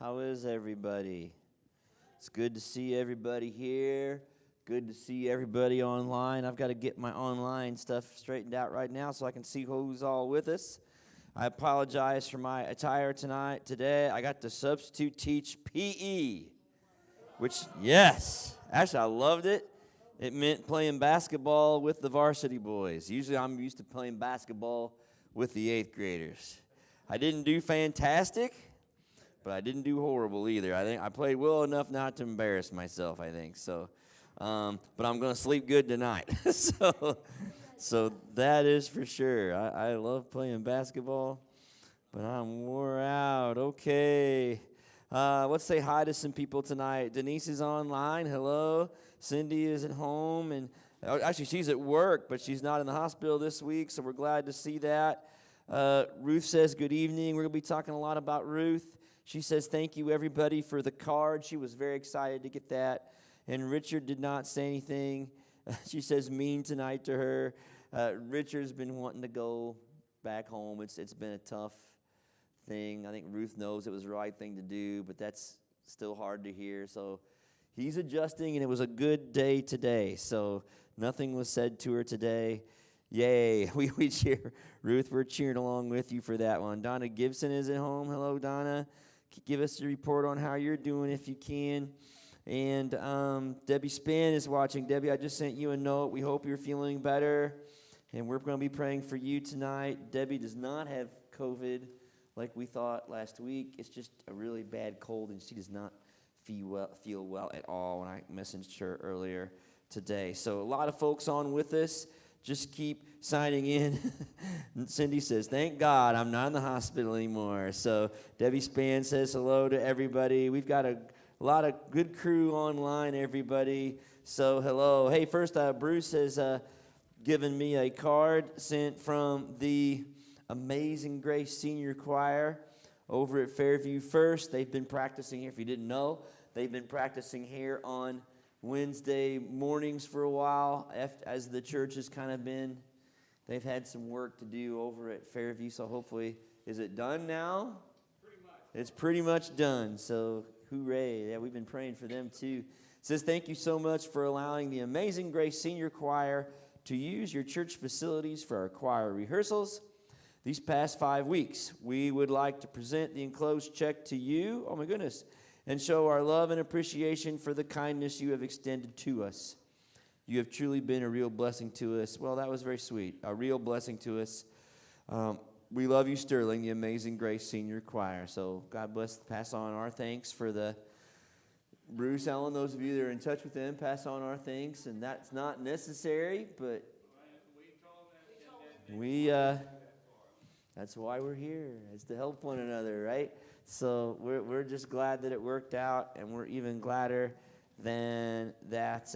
How is everybody? It's good to see everybody here. Good to see everybody online. I've got to get my online stuff straightened out right now so I can see who's all with us. I apologize for my attire today. I got to substitute teach PE, which, yes, actually I loved it. It meant playing basketball with the varsity boys. Usually I'm used to playing basketball with the 8th graders. I didn't do fantastic, but I didn't do horrible either. I think I played well enough not to embarrass myself, I think. So, but I'm going to sleep good tonight. So that is for sure. I love playing basketball, but I'm wore out. Okay. Let's say hi to some people tonight. Denise is online. Hello. Cindy is at home. And actually, she's at work, but she's not in the hospital this week, so we're glad to see that. Ruth says good evening. We're going to be talking a lot about Ruth. She says, thank you, everybody, for the card. She was very excited to get that. And Richard did not say anything. She says mean tonight to her. Richard's been wanting to go back home. It's been a tough thing. I think Ruth knows it was the right thing to do, but that's still hard to hear. So he's adjusting, and it was a good day today. So nothing was said to her today. Yay. We cheer. Ruth, we're cheering along with you for that one. Donna Gibson is at home. Hello, Donna. Give us a report on how you're doing if you can. And Debbie Span is watching. Debbie, I just sent you a note. We hope you're feeling better. And we're going to be praying for you tonight. Debbie does not have COVID like we thought last week. It's just a really bad cold, and she does not feel well at all when I messaged her earlier today. So a lot of folks on with us. Just keep signing in. Cindy says, thank God I'm not in the hospital anymore. So Debbie Span says hello to everybody. We've got a lot of good crew online, everybody. So hello. Hey, first, Bruce has given me a card sent from the Amazing Grace Senior Choir over at Fairview First. They've been practicing here. If you didn't know, they've been practicing here on Wednesday mornings for a while, as the church has kind of been. They've had some work to do over at Fairview, so hopefully, is it done now? Pretty much. It's pretty much done, so hooray. Yeah, we've been praying for them too. It says, thank you so much for allowing the Amazing Grace Senior Choir to use your church facilities for our choir rehearsals. These past 5 weeks, we would like to present the enclosed check to you. Oh my goodness. And show our love and appreciation for the kindness you have extended to us. You have truly been a real blessing to us. Well, that was very sweet. A real blessing to us. We love you, Sterling, the Amazing Grace Senior Choir. So God bless. Pass on our thanks for the Bruce Allen. Those of you that are in touch with them, pass on our thanks. And that's not necessary, but that's why we're here, is to help one another, right? So we're just glad that it worked out, and we're even gladder than that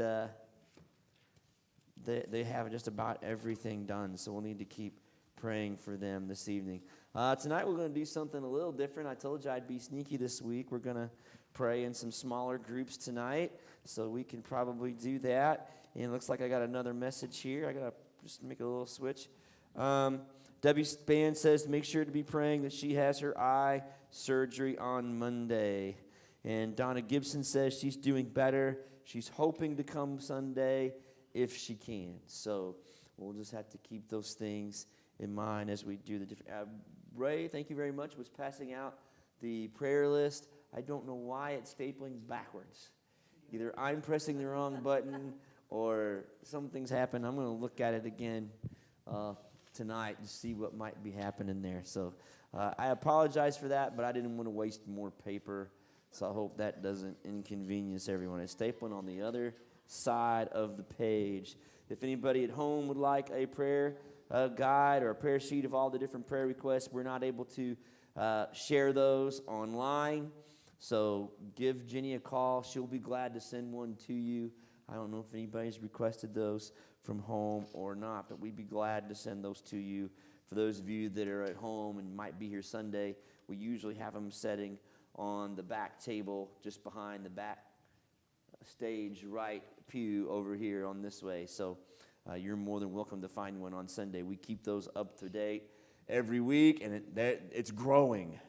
they have just about everything done. So we'll need to keep praying for them this evening. Tonight we're going to do something a little different. I told you I'd be sneaky this week. We're going to pray in some smaller groups tonight, so we can probably do that. And it looks like I got another message here. I got to just make a little switch. Debbie Span says to make sure to be praying that she has her eye surgery on Monday. And Donna Gibson says she's doing better. She's hoping to come Sunday if she can. So we'll just have to keep those things in mind as we do the different. Ray, thank you very much, was passing out the prayer list. I don't know why it's stapling backwards. Either I'm pressing the wrong button or something's happened. I'm going to look at it again tonight and see what might be happening there. So I apologize for that, but I didn't want to waste more paper, so I hope that doesn't inconvenience everyone. It's stapling on the other side of the page. If anybody at home would like a prayer guide or a prayer sheet of all the different prayer requests, we're not able to share those online, so give Jenny a call. She'll be glad to send one to you. I don't know if anybody's requested those from home or not, but we'd be glad to send those to you. For those of you that are at home and might be here Sunday, we usually have them setting on the back table just behind the back stage right pew over here on this way. So you're more than welcome to find one on Sunday. We keep those up to date every week, and it's growing.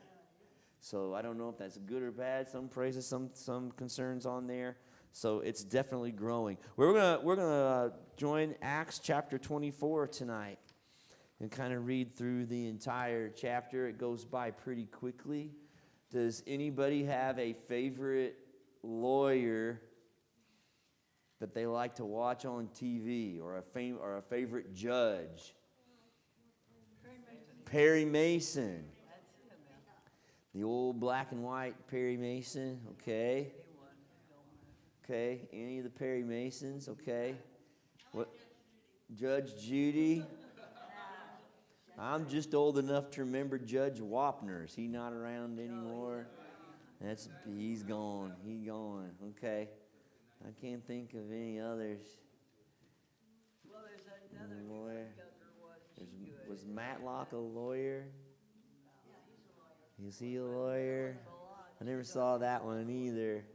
So I don't know if that's good or bad. Some praises, some concerns on there. So it's definitely growing. We're gonna join Acts chapter 24 tonight and kind of read through the entire chapter. It goes by pretty quickly. Does anybody have a favorite lawyer that they like to watch on TV, or a favorite judge? Perry Mason. The old black and white Perry Mason. Okay. Okay. Any of the Perry Masons? Okay. What? Judge Judy. I'm just old enough to remember Judge Wapner. Is he not around anymore? He's gone. He's gone. Okay. I can't think of any others. Well, there's another lawyer. Good. Was Matlock a lawyer? Is he a lawyer? I never saw that one either.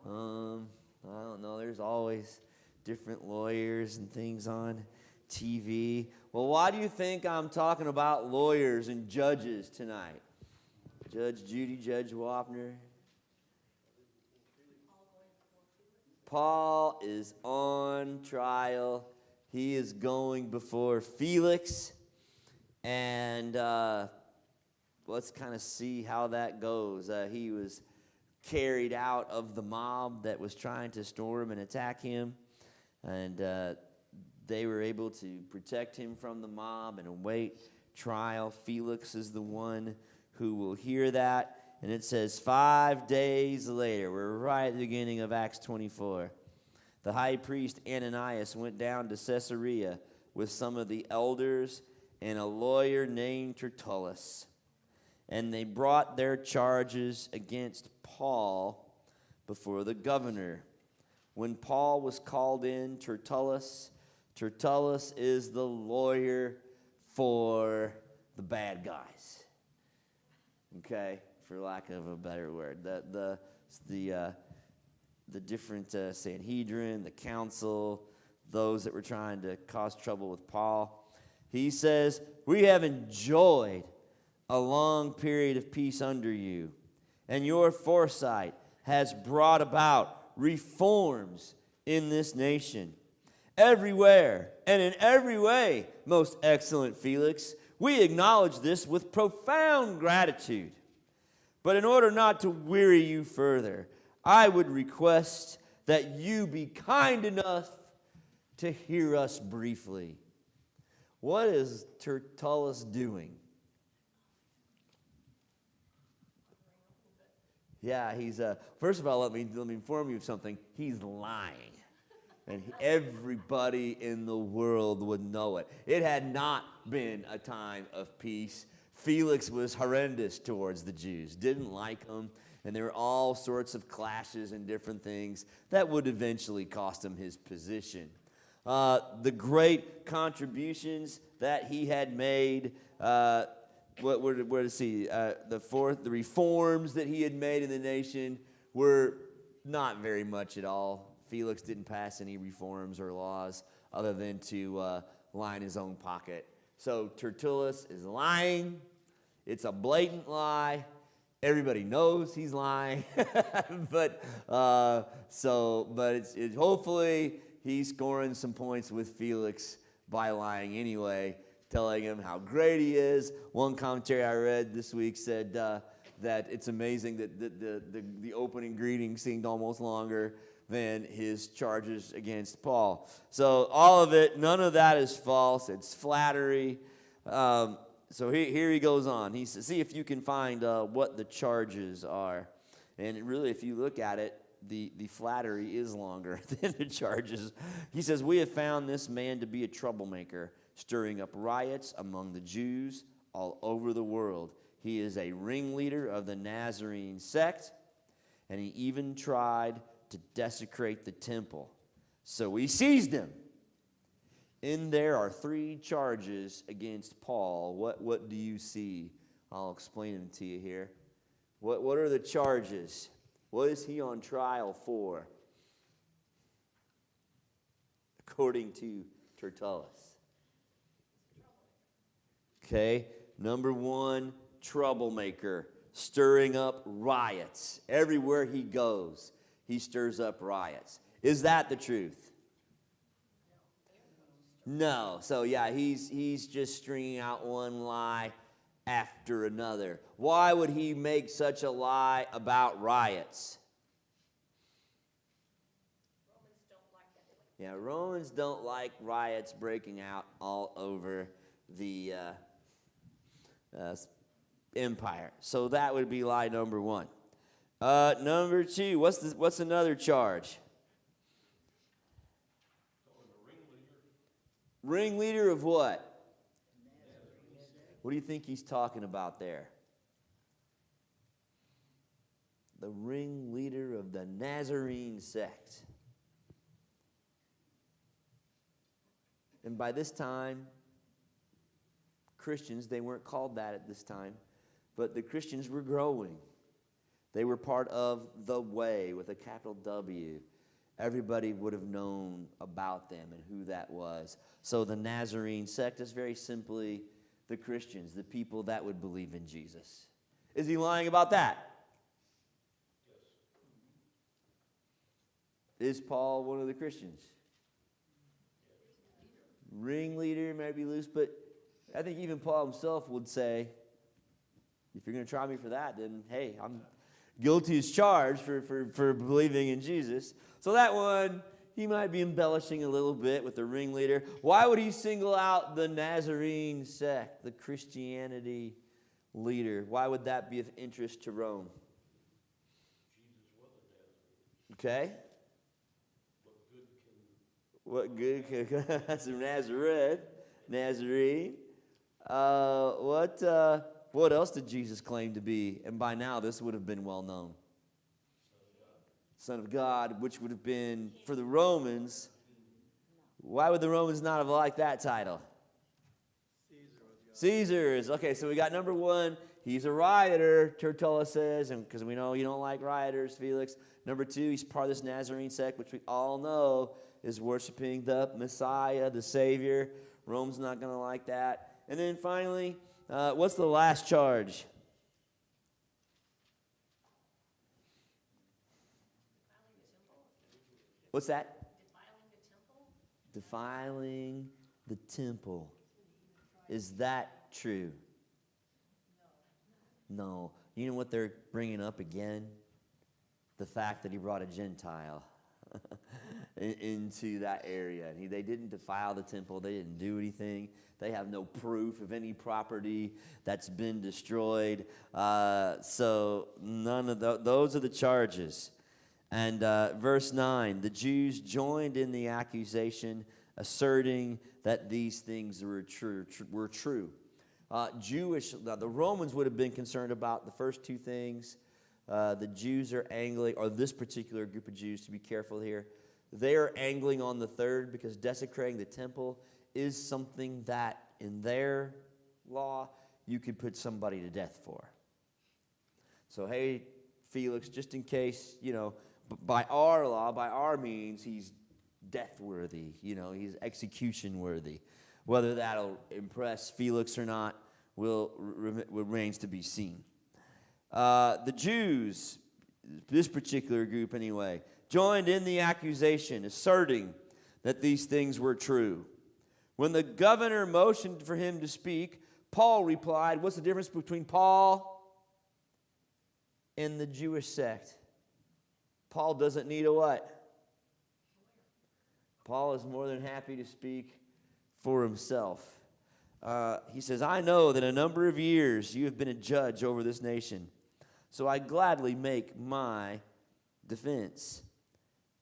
I don't know. There's always different lawyers and things on TV. Well, why do you think I'm talking about lawyers and judges tonight? Judge Judy, Judge Wapner. Paul is on trial. He is going before Felix. And let's kind of see how that goes. He was carried out of the mob that was trying to storm and attack him. And they were able to protect him from the mob and await trial. Felix is the one who will hear that. And it says 5 days later, we're right at the beginning of Acts 24. The high priest Ananias went down to Caesarea with some of the elders and a lawyer named Tertullus. And they brought their charges against Paul before the governor. When Paul was called in, Tertullus is the lawyer for the bad guys. Okay, for lack of a better word. The different Sanhedrin, the council, those that were trying to cause trouble with Paul. He says, we have enjoyed a long period of peace under you, and your foresight has brought about reforms in this nation. Everywhere and in every way, most excellent Felix, we acknowledge this with profound gratitude. But in order not to weary you further, I would request that you be kind enough to hear us briefly. What is Tertullus doing? Yeah, he's first of all, let me inform you of something. He's lying. And everybody in the world would know it. It had not been a time of peace. Felix was horrendous towards the Jews, didn't like them, and there were all sorts of clashes and different things that would eventually cost him his position. The great contributions that he had made, the reforms that he had made in the nation were not very much at all. Felix didn't pass any reforms or laws other than to line his own pocket. So Tertullus is lying. It's a blatant lie. Everybody knows he's lying, but hopefully he's scoring some points with Felix by lying anyway, telling him how great he is. One commentary I read this week said that it's amazing that the opening greeting seemed almost longer than his charges against Paul. So all of it, none of that is false. It's flattery. So here he goes on. He says, see if you can find what the charges are. And really, if you look at it, the flattery is longer than the charges. He says, we have found this man to be a troublemaker, stirring up riots among the Jews all over the world. He is a ringleader of the Nazarene sect, and he even tried to desecrate the temple. So we seized him. In there are 3 charges against Paul. What do you see? I'll explain them to you here. What are the charges? What is he on trial for? According to Tertullus. Okay, number 1, troublemaker, stirring up riots. Everywhere he goes, he stirs up riots. Is that the truth? No. So yeah, he's just stringing out one lie after another. Why would he make such a lie about riots? Yeah, Romans don't like riots breaking out all over the empire. So that would be lie number one. Number two, what's another charge? Ringleader of what? What do you think he's talking about there? The ringleader of the Nazarene sect. And by this time, Christians, they weren't called that at this time, but the Christians were growing. They were part of the way with a capital W. Everybody would have known about them and who that was. So the Nazarene sect is very simply the Christians, the people that would believe in Jesus. Is he lying about that? Yes. Is Paul one of the Christians? Ringleader might be loose, but I think even Paul himself would say, if you're going to try me for that, then hey, I'm guilty as charged for believing in Jesus. So that one, he might be embellishing a little bit with the ringleader. Why would he single out the Nazarene sect, the Christianity leader? Why would that be of interest to Rome? Okay. What good can that's from Nazareth, Nazarene. What else did Jesus claim to be? And by now, this would have been well known. Son of God, which would have been, for the Romans, why would the Romans not have liked that title? Caesar's. Okay, so we got number one, he's a rioter, Tertullus says, and because we know you don't like rioters, Felix. Number two, he's part of this Nazarene sect, which we all know is worshiping the Messiah, the Savior. Rome's not going to like that. And then finally, what's the last charge? What's that? Defiling the temple. Is that true? No. You know what they're bringing up again? The fact that he brought a Gentile into that area. And they didn't defile the temple. They didn't do anything. They have no proof of any property that's been destroyed. So none of those are the charges. And verse 9, the Jews joined in the accusation, asserting that these things were true. The Romans would have been concerned about the first two things. The Jews are angling, or this particular group of Jews, to be careful here, they are angling on the third because desecrating the temple is something that in their law you could put somebody to death for. So, hey, Felix, just in case, by our law, by our means, he's death worthy, he's execution worthy. Whether that'll impress Felix or not remains to be seen. The Jews, this particular group anyway, joined in the accusation, asserting that these things were true. When the governor motioned for him to speak, Paul replied, what's the difference between Paul and the Jewish sect? Paul doesn't need a what? Paul is more than happy to speak for himself. He says, I know that a number of years you have been a judge over this nation, so I gladly make my defense.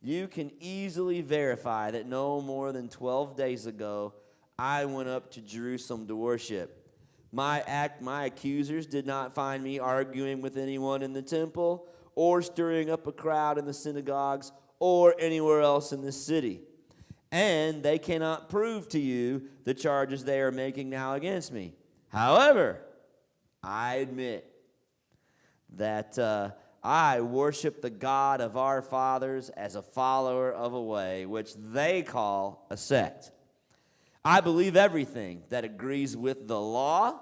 You can easily verify that no more than 12 days ago, I went up to Jerusalem to worship. My accusers did not find me arguing with anyone in the temple or stirring up a crowd in the synagogues or anywhere else in the city. And they cannot prove to you the charges they are making now against me. However, I admit that I worship the God of our fathers as a follower of a way, which they call a sect. I believe everything that agrees with the law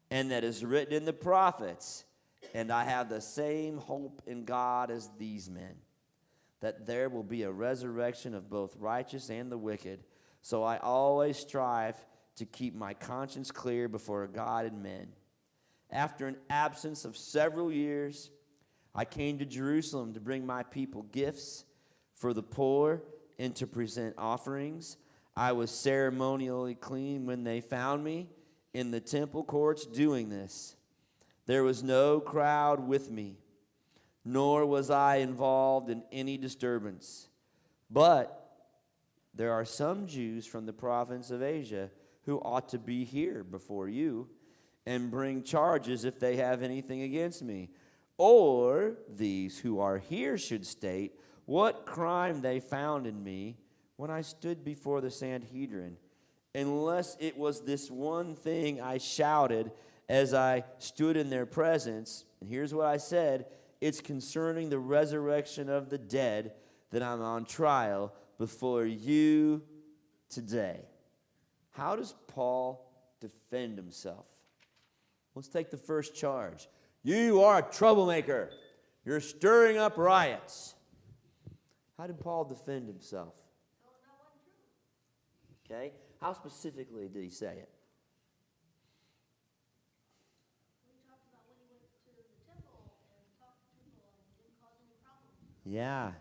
and that is written in the prophets, And I have the same hope in God as these men, that there will be a resurrection of both righteous and the wicked. So I always strive to keep my conscience clear before God and men. After an absence of several years, I came to Jerusalem to bring my people gifts for the poor and to present offerings. I was ceremonially clean when they found me in the temple courts doing this. There was no crowd with me, nor was I involved in any disturbance. But there are some Jews from the province of Asia who ought to be here before you and bring charges if they have anything against me. Or these who are here should state what crime they found in me when I stood before the Sanhedrin, unless it was this one thing I shouted as I stood in their presence. And here's what I said: it's concerning the resurrection of the dead that I'm on trial before you today. How does Paul defend himself? Let's take the first charge. You are a troublemaker. You're stirring up riots. How did Paul defend himself? Okay. How specifically did he say it? Yeah.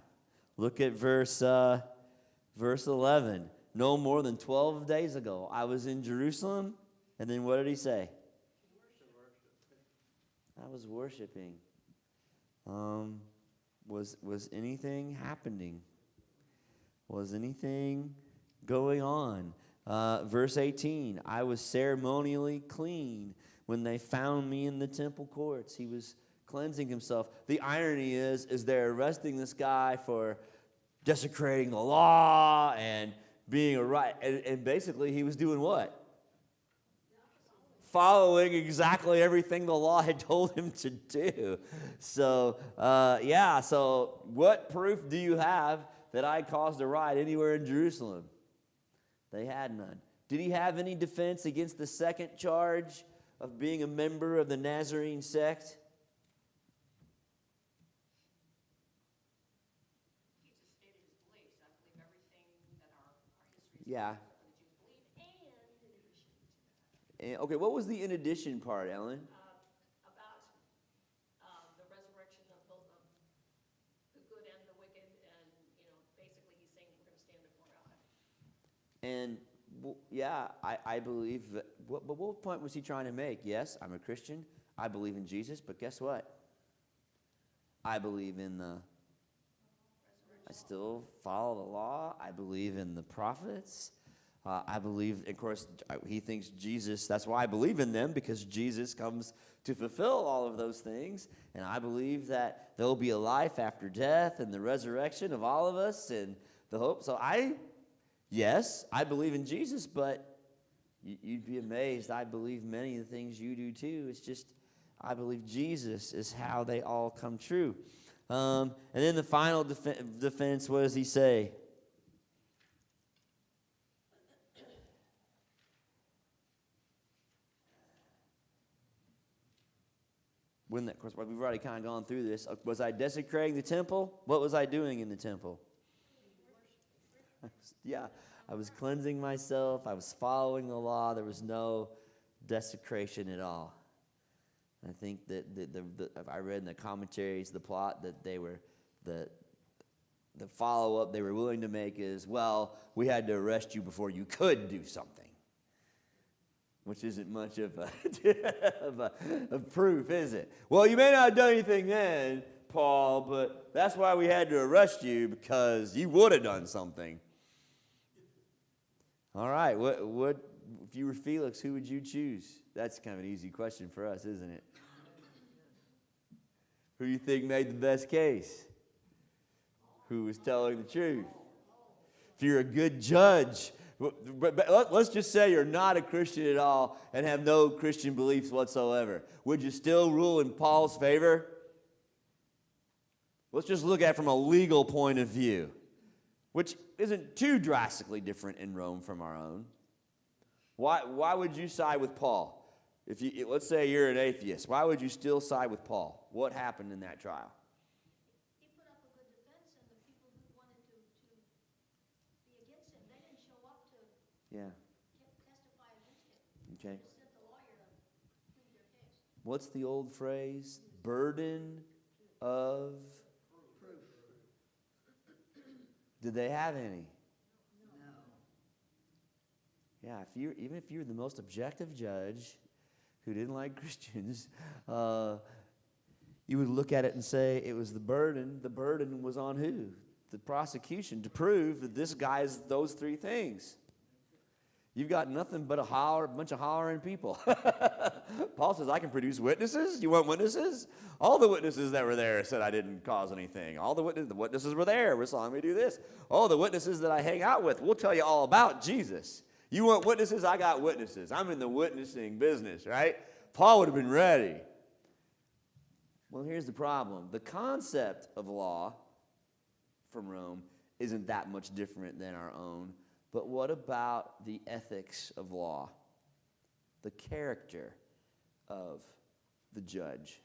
Look at verse 11. No more than 12 days ago, I was in Jerusalem. And then what did he say? I was worshiping. Was anything happening? Was anything going on? Verse 18. I was ceremonially clean when they found me in the temple courts. He was cleansing himself. The irony is they're arresting this guy for desecrating the law and being a right. And basically he was doing what? Following exactly everything the law had told him to do. So, so what proof do you have that I caused a riot anywhere in Jerusalem? They had none. Did he have any defense against the second charge of being a member of the Nazarene sect? He just stated his beliefs. I believe everything that our history Yeah. says that the Jews believe, and in addition to that, Okay, what was the in addition part, Ellen? about the resurrection of the good and the wicked, and basically he's saying we're going to stand before God. And I believe that. What point was he trying to make? Yes, I'm a Christian. I believe in Jesus, but guess what? I believe in I still follow the law. I believe in the prophets. I believe, of course, he thinks Jesus, that's why I believe in them, because Jesus comes to fulfill all of those things. And I believe that there will be a life after death and the resurrection of all of us and the hope. So yes, I believe in Jesus, but you'd be amazed. I believe many of the things you do too. It's just, I believe Jesus is how they all come true. And then the final defense, what does he say? Of course, we've already kind of gone through this. Was I desecrating the temple? What was I doing in the temple? Yeah, I was cleansing myself. I was following the law. There was no desecration at all. I think that I read in the commentaries, the plot that they were, the follow-up they were willing to make is, well, we had to arrest you before you could do something. Which isn't much of a proof, is it? Well, you may not have done anything then, Paul, but that's why we had to arrest you, because you would have done something. All right, what if you were Felix, who would you choose? That's kind of an easy question for us, isn't it? Who do you think made the best case? Who was telling the truth? If you're a good judge, but let's just say you're not a Christian at all and have no Christian beliefs whatsoever. Would you still rule in Paul's favor? Let's just look at it from a legal point of view, which isn't too drastically different in Rome from our own. Why would you side with Paul? If you, let's say you're an atheist, why would you still side with Paul? What happened in that trial? He put up a good defense, and the people who wanted to be against him, they didn't show up to Yeah. testify against him. Okay. They sent the lawyer to plead their case. What's the old phrase? Burden of Proof. Did they have any? No. Yeah, even if you're the most objective judge who didn't like Christians, you would look at it and say it was the burden. The burden was on who? The prosecution, to prove that this guy's those three things. You've got nothing but a bunch of hollering people. Paul says, I can produce witnesses. You want witnesses? All the witnesses that were there said I didn't cause anything. All the witnesses were there. We saw me do this. Oh, the witnesses that I hang out with, we'll tell you all about Jesus. You want witnesses? I got witnesses. I'm in the witnessing business, right? Paul would have been ready. Well, here's the problem. The concept of law from Rome isn't that much different than our own. But what about the ethics of law? The character of the judge?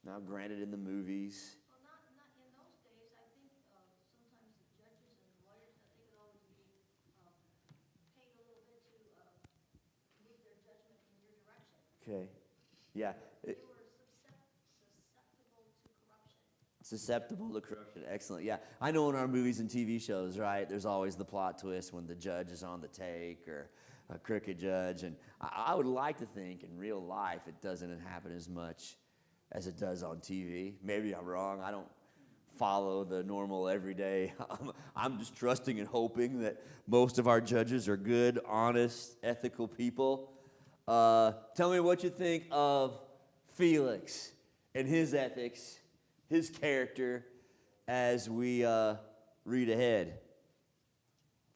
Now, granted, in the movies, Well, not in those days. I think sometimes the judges and lawyers, I think it always be paid a little bit to move their judgment in your direction. okay, yeah, They were susceptible to corruption. susceptible to corruption. Excellent. Yeah, I know in our movies and TV shows, right, there's always the plot twist when the judge is on the take or a crooked judge. And I would like to think in real life it doesn't happen as much as it does on TV. Maybe I'm wrong. I don't follow the normal everyday. I'm just trusting and hoping that most of our judges are good, honest, ethical people. Tell me what you think of Felix and his ethics, his character, as we read ahead.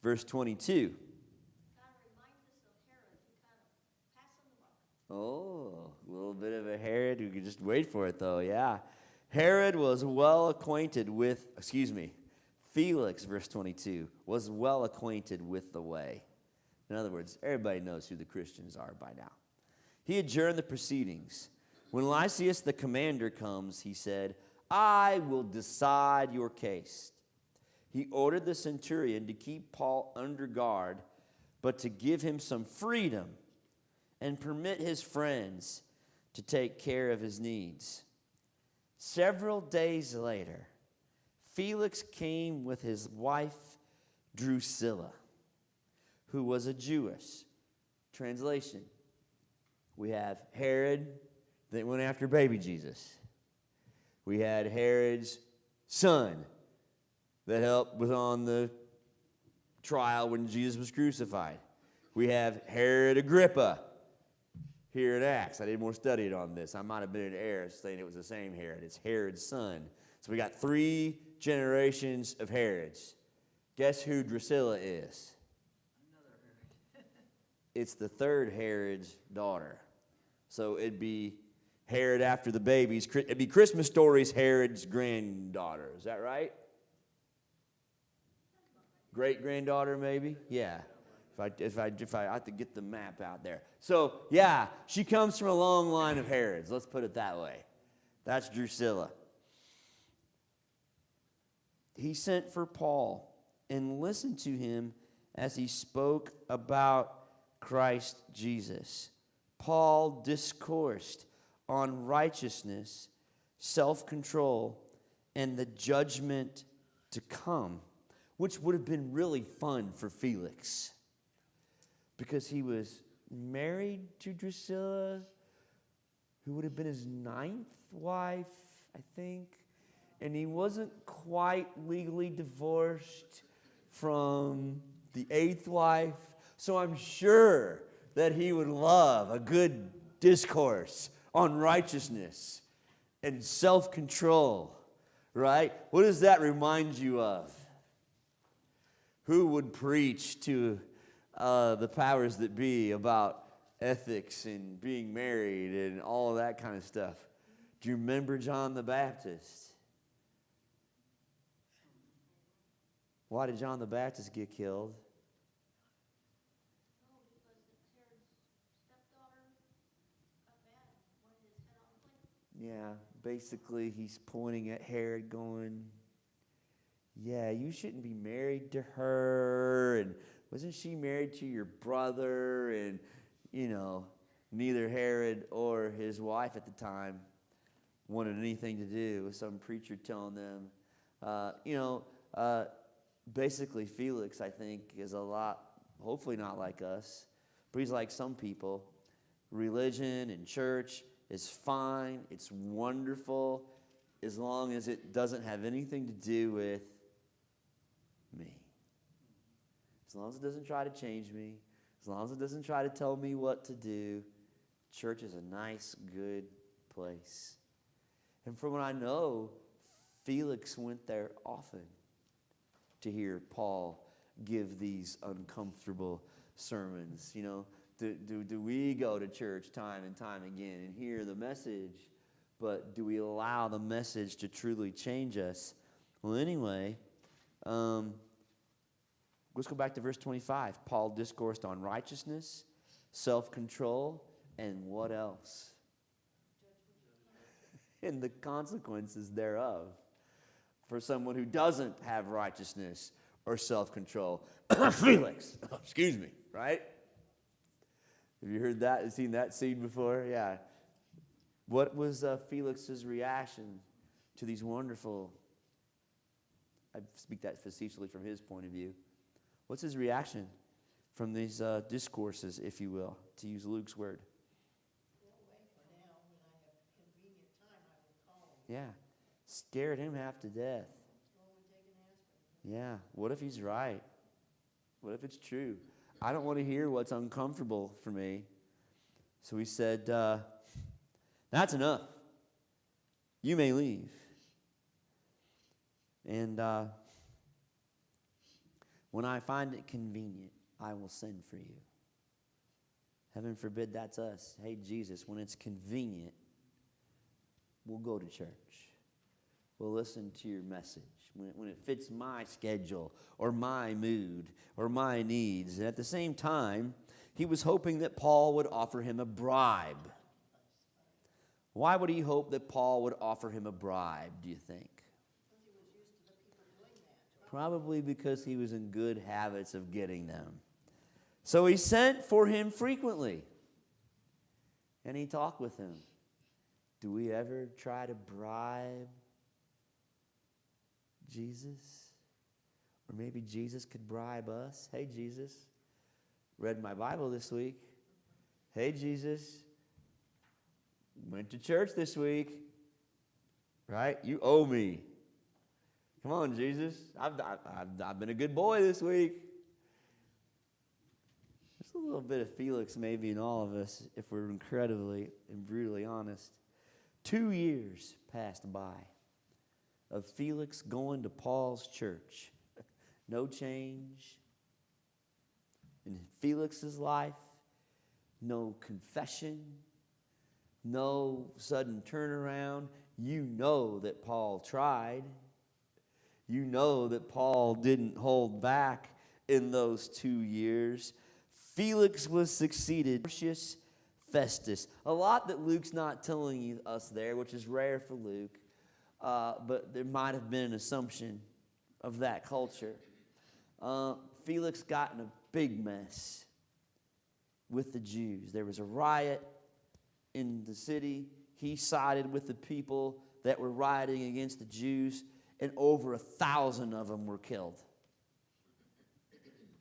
Verse 22. Kind of reminds us of Herod. He kind of passed on the buck. Oh, a little bit of a Herod. We could just wait for it, though. Yeah. Herod was well acquainted with, Felix, verse 22, was well acquainted with the way. In other words, everybody knows who the Christians are by now. He adjourned the proceedings. When Lysias the commander comes, he said, I will decide your case. He ordered the centurion to keep Paul under guard, but to give him some freedom and permit his friends to take care of his needs. Several days later, Felix came with his wife Drusilla, who was a Jewess. Translation, we have Herod that went after baby Jesus. We had Herod's son that was on the trial when Jesus was crucified. We have Herod Agrippa here in Acts. I did more study on this. I might have been in error saying it was the same Herod. It's Herod's son. So we got 3 generations of Herods. Guess who Drusilla is? Another Herod. It's the 3rd Herod's daughter. So it'd be Herod after the babies. It'd be Christmas Story's Herod's granddaughter. Is that right? Great-granddaughter, maybe? Yeah. If I have to get the map out there. So, yeah, she comes from a long line of Herods. Let's put it that way. That's Drusilla. He sent for Paul and listened to him as he spoke about Christ Jesus. Paul discoursed on righteousness, self-control, and the judgment to come, which would have been really fun for Felix, because he was married to Drusilla, who would have been his 9th wife, I think, and he wasn't quite legally divorced from the 8th wife, so I'm sure that he would love a good discourse on righteousness and self-control, right? What does that remind you of? Who would preach to the powers that be about ethics and being married and all of that kind of stuff? Do you remember John the Baptist? Why did John the Baptist get killed? No, because Herod's Yeah, basically he's pointing at Herod going, yeah, you shouldn't be married to her, and wasn't she married to your brother? And, neither Herod or his wife at the time wanted anything to do with some preacher telling them. Basically Felix, I think, is a lot, hopefully not like us, but he's like some people. Religion and church is fine, it's wonderful, as long as it doesn't have anything to do with me. As long as it doesn't try to change me, as long as it doesn't try to tell me what to do, church is a nice, good place. And from what I know, Felix went there often to hear Paul give these uncomfortable sermons. Do we go to church time and time again and hear the message, but do we allow the message to truly change us? Well, anyway, let's go back to verse 25. Paul discoursed on righteousness, self-control, and what else? And the consequences thereof for someone who doesn't have righteousness or self-control. Felix, excuse me, right? Have you heard that and seen that scene before? Yeah. What was Felix's reaction to these wonderful, I speak that facetiously from his point of view. What's his reaction from these discourses, if you will, to use Luke's word? Go away for now. When I have convenient time, I will call him. Yeah. Scared him half to death. Go and take an aspirin. Yeah. What if he's right? What if it's true? I don't want to hear what's uncomfortable for me. So he said, that's enough. You may leave. And when I find it convenient, I will send for you. Heaven forbid that's us. Hey, Jesus, when it's convenient, we'll go to church. We'll listen to your message when it fits my schedule or my mood or my needs. And at the same time, he was hoping that Paul would offer him a bribe. Why would he hope that Paul would offer him a bribe, do you think? Because he was used to the people doing that. Probably because he was in good habits of getting them. So he sent for him frequently. And he talked with him. Do we ever try to bribe Jesus? Or maybe Jesus could bribe us. Hey, Jesus, read my Bible this week. Hey, Jesus, went to church this week. Right? You owe me. Come on, Jesus. I've been a good boy this week. There's a little bit of Felix maybe in all of us if we're incredibly and brutally honest. 2 years passed by of Felix going to Paul's church. No change in Felix's life. No confession. No sudden turnaround. You know that Paul tried. You know that Paul didn't hold back in those 2 years. Felix was succeeded. Porcius Festus. A lot that Luke's not telling us there, which is rare for Luke, but there might have been an assumption of that culture. Felix got in a big mess with the Jews. There was a riot in the city. He sided with the people that were rioting against the Jews, and over 1,000 of them were killed.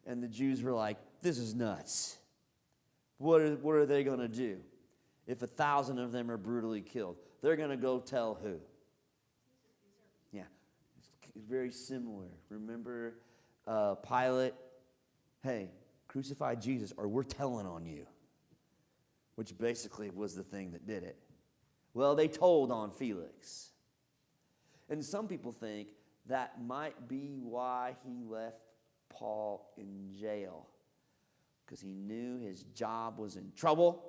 And the Jews were like, this is nuts. What are they going to do if 1,000 of them are brutally killed? They're going to go tell who? Yeah, it's very similar. Remember Pilate? Hey, crucify Jesus or we're telling on you. Which basically was the thing that did it. Well, they told on Felix. And some people think that might be why he left Paul in jail. Because he knew his job was in trouble.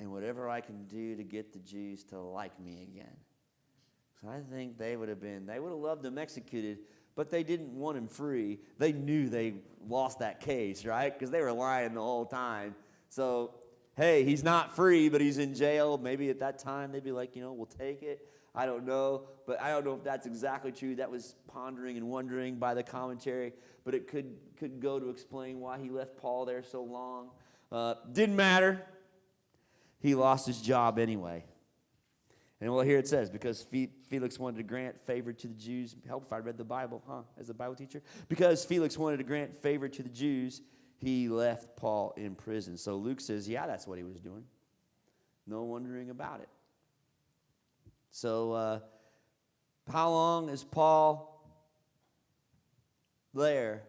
And whatever I can do to get the Jews to like me again. So I think they would have loved him executed, but they didn't want him free. They knew they lost that case, right? Because they were lying the whole time. So, hey, he's not free, but he's in jail. Maybe at that time they'd be like, we'll take it. I don't know, but I don't know if that's exactly true. That was pondering and wondering by the commentary, but it could go to explain why he left Paul there so long. Didn't matter. He lost his job anyway. And well, here it says, because Felix wanted to grant favor to the Jews. Help if I read the Bible, as a Bible teacher. Because Felix wanted to grant favor to the Jews, he left Paul in prison. So Luke says, yeah, that's what he was doing. No wondering about it. So how long is Paul there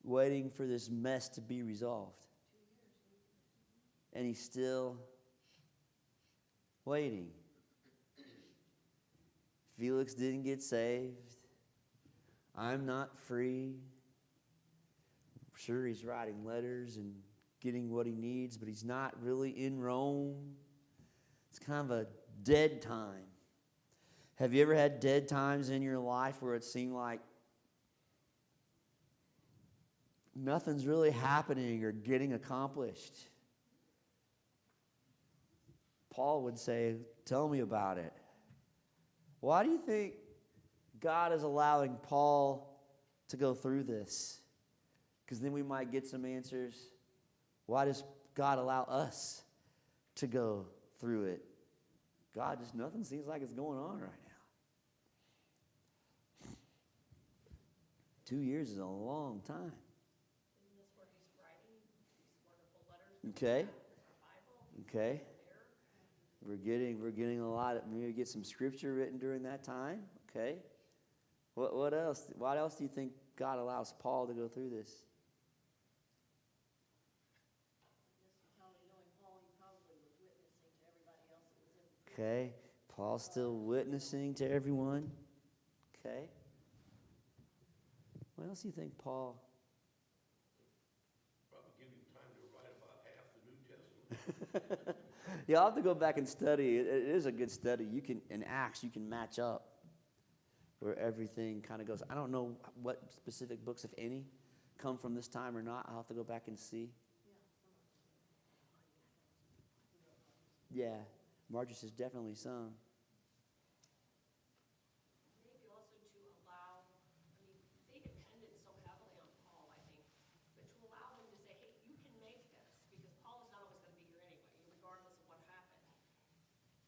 waiting for this mess to be resolved? And he's still waiting. Felix didn't get saved. I'm not free. I'm sure he's writing letters and getting what he needs, but he's not really in Rome. It's kind of a dead time. Have you ever had dead times in your life where it seemed like nothing's really happening or getting accomplished? Paul would say, tell me about it. Why do you think God is allowing Paul to go through this? Because then we might get some answers. Why does God allow us to go through it? God, just nothing seems like it's going on right now. 2 years is a long time. Okay. Okay. We're getting a lot of, maybe get some scripture written during that time. Okay. What else? What else do you think God allows Paul to go through this? Okay. Paul's still witnessing to everyone. Okay. What else do you think Paul? Probably give him time to write about half the New Testament. Yeah, I'll have to go back and study. It is a good study. You can, in Acts, you can match up where everything kind of goes. I don't know what specific books, if any, come from this time or not. I'll have to go back and see. Yeah, Marcus is definitely some. Maybe also to allow, they depended so heavily on Paul, I think, but to allow them to say, hey, you can make this, because Paul is not always going to be here anyway, regardless of what happened.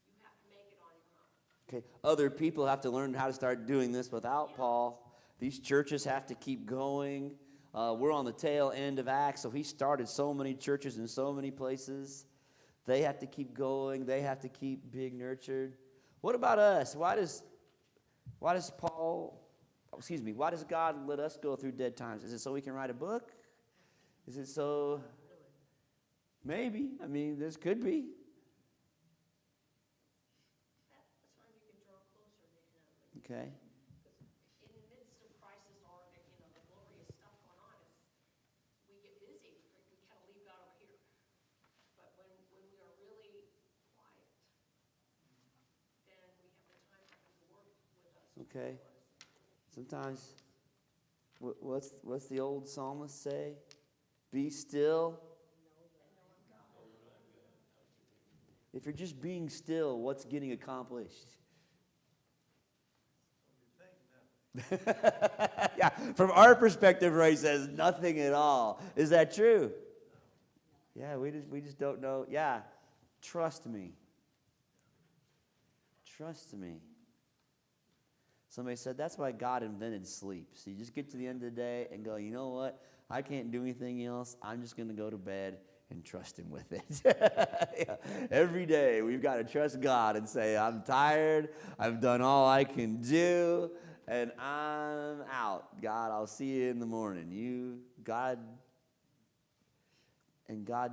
You have to make it on your own. Okay, other people have to learn how to start doing this without Paul. These churches have to keep going. We're on the tail end of Acts, so he started so many churches in so many places. They have to keep going. They have to keep being nurtured. What about us? Why does God let us go through dead times? Is it so we can write a book? Is it so? Maybe. I mean, this could be. That's the time you can draw closer to him. Okay. In the midst of crisis or the glorious stuff going on, we get busy. We kind of leave God over here. But when we are really quiet, then we have the time for him to work with us. Okay. Sometimes, what's the old psalmist say? Be still. If you're just being still, what's getting accomplished? Yeah, from our perspective, Ray says nothing at all. Is that true? Yeah, we just don't know. Yeah, trust me. Trust me. Somebody said that's why God invented sleep. So you just get to the end of the day and go, you know what? I can't do anything else. I'm just going to go to bed and trust him with it. Yeah. Every day we've got to trust God and say, I'm tired. I've done all I can do. And I'm out. God, I'll see you in the morning. God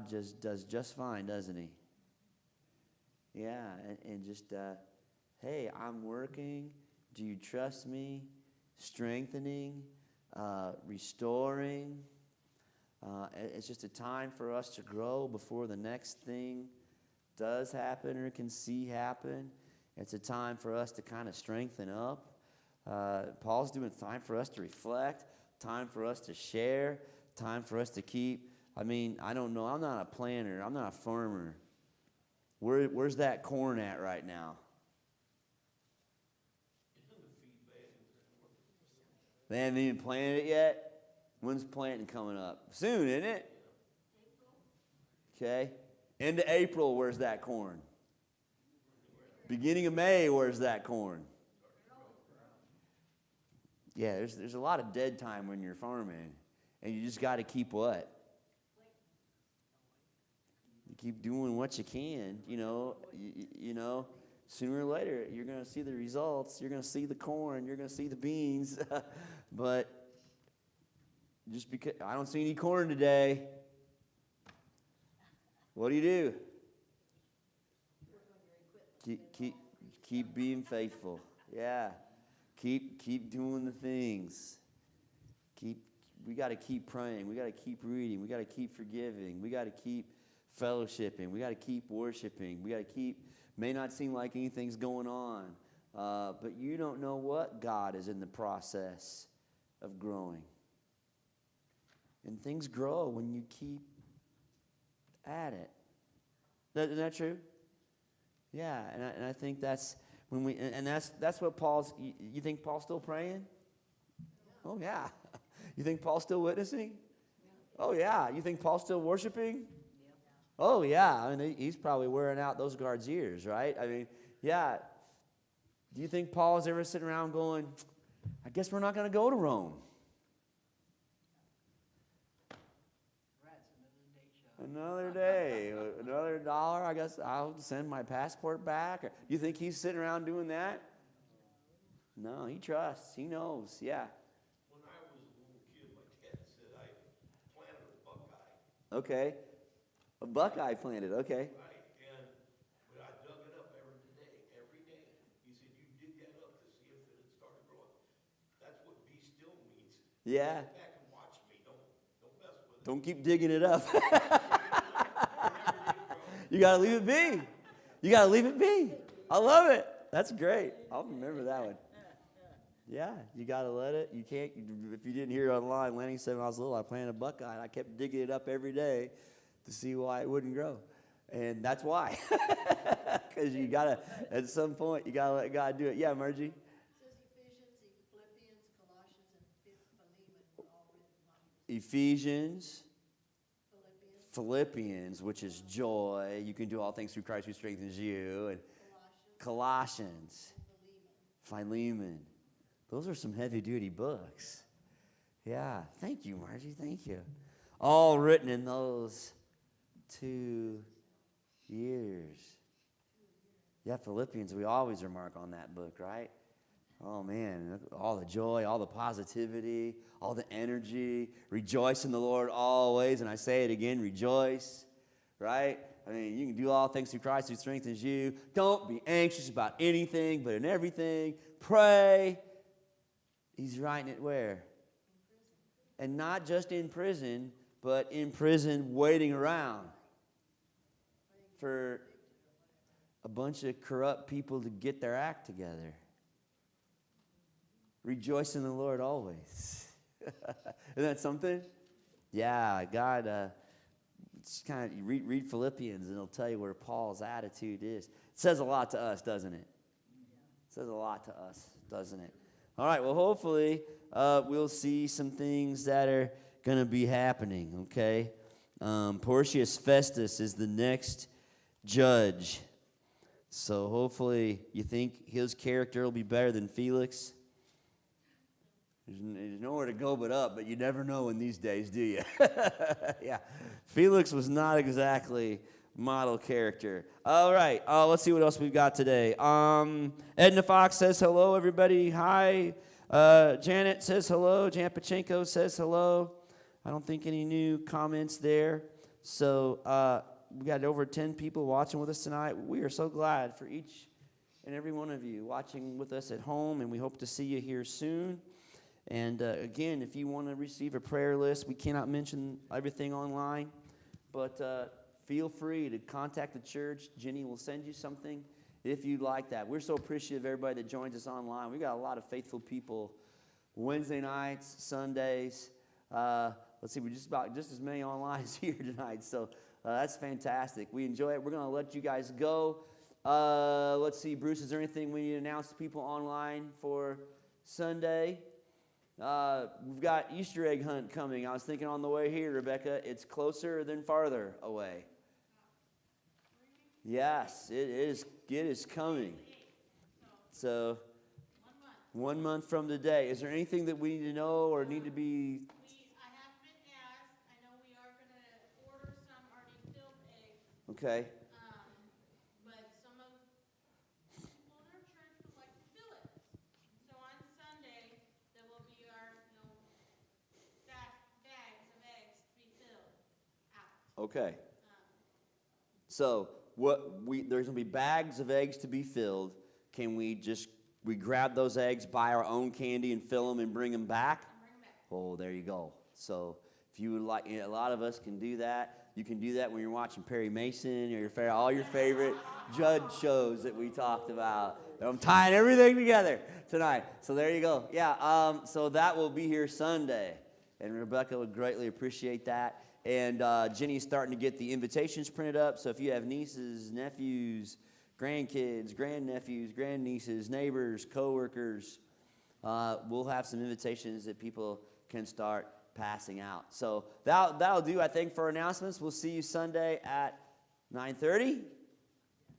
just does just fine, doesn't he? Yeah, and just, hey, I'm working. Do you trust me? Strengthening, restoring. It's just a time for us to grow before the next thing does happen or can see happen. It's a time for us to kind of strengthen up. Paul's doing time for us to reflect, time for us to share, time for us to keep I mean, I don't know. I'm not a planter. I'm not a farmer. Where's that corn at right now? They haven't even planted it yet? When's planting coming up? Soon, isn't it? Okay. Into April, where's that corn? Beginning of May, where's that corn? Yeah, there's a lot of dead time when you're farming. And you just got to keep what? You keep doing what you can, you know. Sooner or later, you're going to see the results. You're going to see the corn. You're going to see the beans. But just because I don't see any corn today, what do? Keep being faithful. Yeah. Keep doing the things. We got to keep praying. We got to keep reading. We got to keep forgiving. We got to keep fellowshipping. We got to keep worshiping. We got to keep. May not seem like anything's going on, but you don't know what God is in the process of growing. And things grow when you keep at it. Isn't that true? Yeah, and I think that's when that's what Paul's. You think Paul's still praying? Oh yeah. You think Paul's still witnessing? Oh yeah. You think Paul's still worshiping? Oh yeah. I mean, he's probably wearing out those guards' ears, right? I mean, yeah. Do you think Paul's ever sitting around going, I guess we're not going to go to Rome? Another day, another $1, I guess I'll send my passport back. Or, you think he's sitting around doing that? No, he trusts. He knows. Yeah. When I was a little kid, my dad said I planted a buckeye. Okay. A buckeye planted. Okay. Right, but I dug it up every day. He said, you dig that up to see if it had started growing. That's what be still means. Yeah. Sit back and watch me. Don't mess with it. Don't keep digging it up. You got to leave it be. You got to leave it be. I love it. That's great. I'll remember that one. Yeah, you got to let it. You can't, if you didn't hear it online, Lanny said when I was little, I planted a buckeye, and I kept digging it up every day to see why it wouldn't grow. And that's why. Because you got to, at some point, you got to let God do it. Yeah, Margie? It says Ephesians, Philippians, Colossians, and Philemon were all written by Ephesians, Philippians, which is joy. You can do all things through Christ who strengthens you. And Colossians, Philemon. Those are some heavy-duty books. Yeah. Thank you, Margie. Thank you. All written in those 2 years. Yeah, Philippians, we always remark on that book, right? Oh, man, all the joy, all the positivity, all the energy. Rejoice in the Lord always. And I say it again, rejoice, right? I mean, you can do all things through Christ who strengthens you. Don't be anxious about anything, but in everything, pray. He's writing it where? And not just in prison, but in prison waiting around for a bunch of corrupt people to get their act together. Rejoice in the Lord always. Isn't that something? Yeah, God, it's kind of, read Philippians and it'll tell you where Paul's attitude is. It says a lot to us, doesn't it? It says a lot to us, doesn't it? All right, well, hopefully we'll see some things that are going to be happening, okay? Porcius Festus is the next judge. So hopefully you think his character will be better than Felix. There's nowhere to go but up, but you never know in these days, do you? Yeah. Felix was not exactly model character. All right. Let's see what else we've got today. Edna Fox says hello, everybody. Hi. Janet says hello. Jan Pachenko says hello. I don't think any new comments there. So we got over 10 people watching with us tonight. We are so glad for each and every one of you watching with us at home, and we hope to see you here soon. And again, if you want to receive a prayer list, we cannot mention everything online, but feel free to contact the church. Jenny will send you something if you'd like that. We're so appreciative of everybody that joins us online. We got a lot of faithful people Wednesday nights, Sundays. let's see, we're just as many online as here tonight. So that's fantastic. We enjoy it. We're going to let you guys go. Let's see, Bruce, is there anything we need to announce to people online for Sunday? We've got Easter egg hunt coming. I was thinking on the way here, Rebecca, it's closer than farther away. Yes, it is coming. So 1 month from today. Is there anything that we need to know or need to be? I have been asked, I know we are gonna order some already filled eggs, Okay. but some of people in our church would like to fill it. So on Sunday, there will be our, bags of eggs to be filled out. Okay. So there's gonna be bags of eggs to be filled. Can we grab those eggs, buy our own candy, and fill them and bring them back? Oh, there you go. So if you would like, a lot of us can do that. You can do that when you're watching Perry Mason or all your favorite judge shows that we talked about. I'm tying everything together tonight. So there you go. Yeah. So that will be here Sunday, and Rebecca would greatly appreciate that. And Jenny's starting to get the invitations printed up. So if you have nieces, nephews, grandkids, grandnephews, grandnieces, neighbors, coworkers, we'll have some invitations that people can start passing out. So that'll do, I think, for announcements. We'll see you Sunday at 9:30.